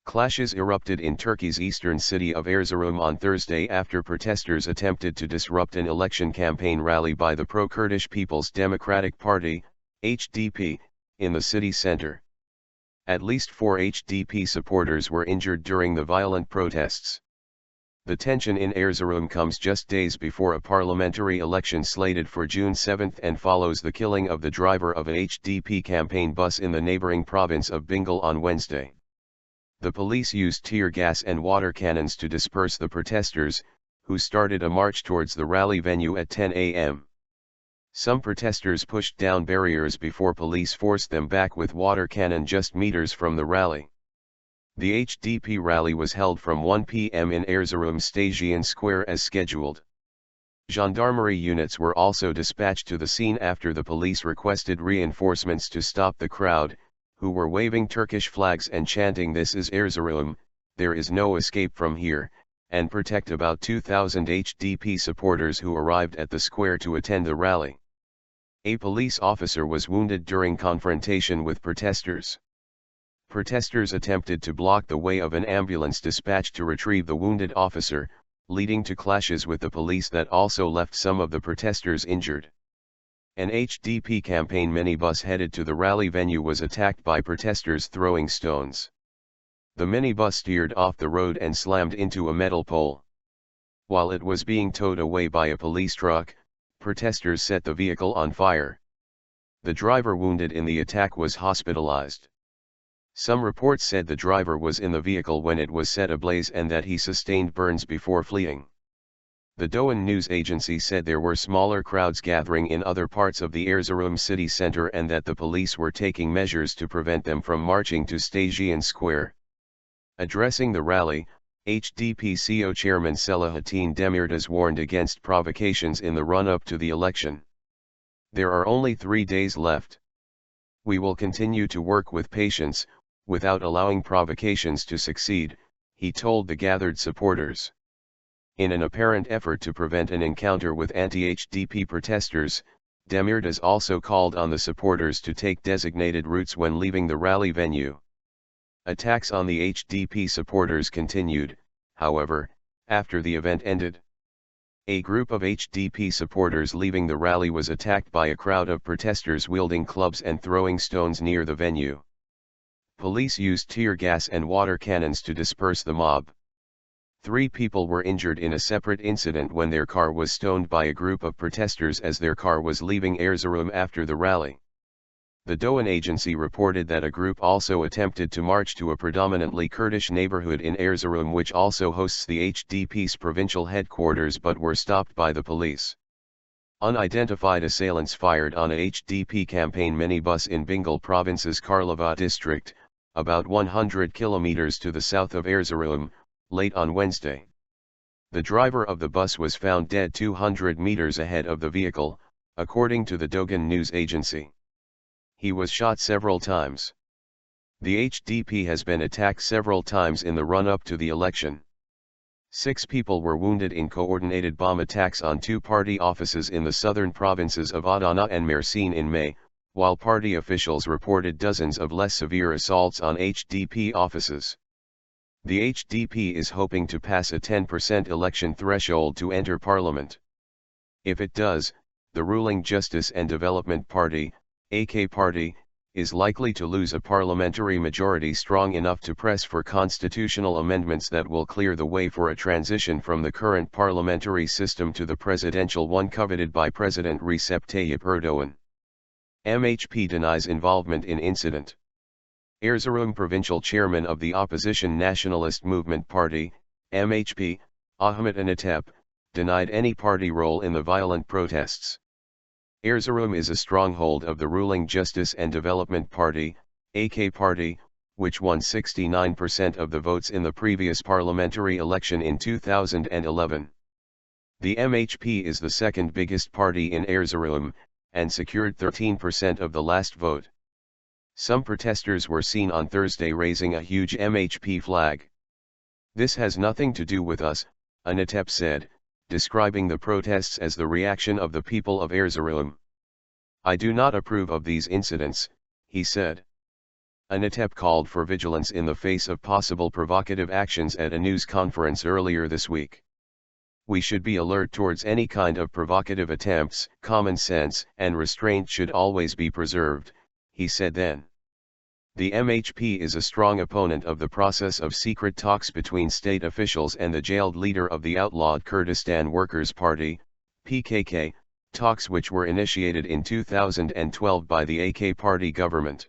Clashes erupted in Turkey's eastern city of Erzurum on Thursday after protesters attempted to disrupt an election campaign rally by the pro-Kurdish People's Democratic Party, HDP, in the city center. At least 4 HDP supporters were injured during the violent protests. The tension in Erzurum comes just days before a parliamentary election slated for June 7 and follows the killing of the driver of a HDP campaign bus in the neighboring province of Bingöl on Wednesday. The police used tear gas and water cannons to disperse the protesters, who started a march towards the rally venue at 10 a.m. Some protesters pushed down barriers before police forced them back with water cannon just meters from the rally. The HDP rally was held from 1 p.m. in Erzurum Station Square as scheduled. Gendarmerie units were also dispatched to the scene after the police requested reinforcements to stop the crowd, who were waving Turkish flags and chanting "This is Erzurum, there is no escape from here," and protect about 2,000 HDP supporters who arrived at the square to attend the rally. A police officer was wounded during confrontation with protesters. Protesters attempted to block the way of an ambulance dispatched to retrieve the wounded officer, leading to clashes with the police that also left some of the protesters injured. An HDP campaign minibus headed to the rally venue was attacked by protesters throwing stones. The minibus steered off the road and slammed into a metal pole. While it was being towed away by a police truck, protesters set the vehicle on fire. The driver wounded in the attack was hospitalized. Some reports said the driver was in the vehicle when it was set ablaze and that he sustained burns before fleeing. The Doğan news agency said there were smaller crowds gathering in other parts of the Erzurum city center and that the police were taking measures to prevent them from marching to Station Square. Addressing the rally, HDP CO chairman Selahattin Demirtas warned against provocations in the run-up to the election. "There are only 3 days left. We will continue to work with patience, without allowing provocations to succeed," he told the gathered supporters. In an apparent effort to prevent an encounter with anti-HDP protesters, Demirtas also called on the supporters to take designated routes when leaving the rally venue. Attacks on the HDP supporters continued, however, after the event ended. A group of HDP supporters leaving the rally was attacked by a crowd of protesters wielding clubs and throwing stones near the venue. Police used tear gas and water cannons to disperse the mob. 3 people were injured in a separate incident when their car was stoned by a group of protesters as their car was leaving Erzurum after the rally. The Doğan agency reported that a group also attempted to march to a predominantly Kurdish neighborhood in Erzurum which also hosts the HDP's provincial headquarters but were stopped by the police. Unidentified assailants fired on a HDP campaign minibus in Bingöl province's Karlova district, about 100 kilometers to the south of Erzurum, late on Wednesday. The driver of the bus was found dead 200 meters ahead of the vehicle, according to the Doğan news agency. He was shot several times. The HDP has been attacked several times in the run-up to the election. 6 people were wounded in coordinated bomb attacks on 2 party offices in the southern provinces of Adana and Mersin in May, while party officials reported dozens of less severe assaults on HDP offices. The HDP is hoping to pass a 10% election threshold to enter parliament. If it does, the ruling Justice and Development Party, AK Party, is likely to lose a parliamentary majority strong enough to press for constitutional amendments that will clear the way for a transition from the current parliamentary system to the presidential one coveted by President Recep Tayyip Erdogan. MHP denies involvement in incident. Erzurum provincial chairman of the opposition Nationalist Movement Party, MHP, Ahmet Anatep, denied any party role in the violent protests. Erzurum is a stronghold of the ruling Justice and Development Party, AK Party, which won 69% of the votes in the previous parliamentary election in 2011. The MHP is the second biggest party in Erzurum, and secured 13% of the last vote. Some protesters were seen on Thursday raising a huge MHP flag. "This has nothing to do with us," Anatep said, describing the protests as the reaction of the people of Erzurum. "I do not approve of these incidents," he said. Anatep called for vigilance in the face of possible provocative actions at a news conference earlier this week. We should be alert towards any kind of provocative attempts. Common sense and restraint should always be preserved, he said then. The MHP is a strong opponent of the process of secret talks between state officials and the jailed leader of the outlawed Kurdistan Workers' Party, PKK, talks which were initiated in 2012 by the AK party government.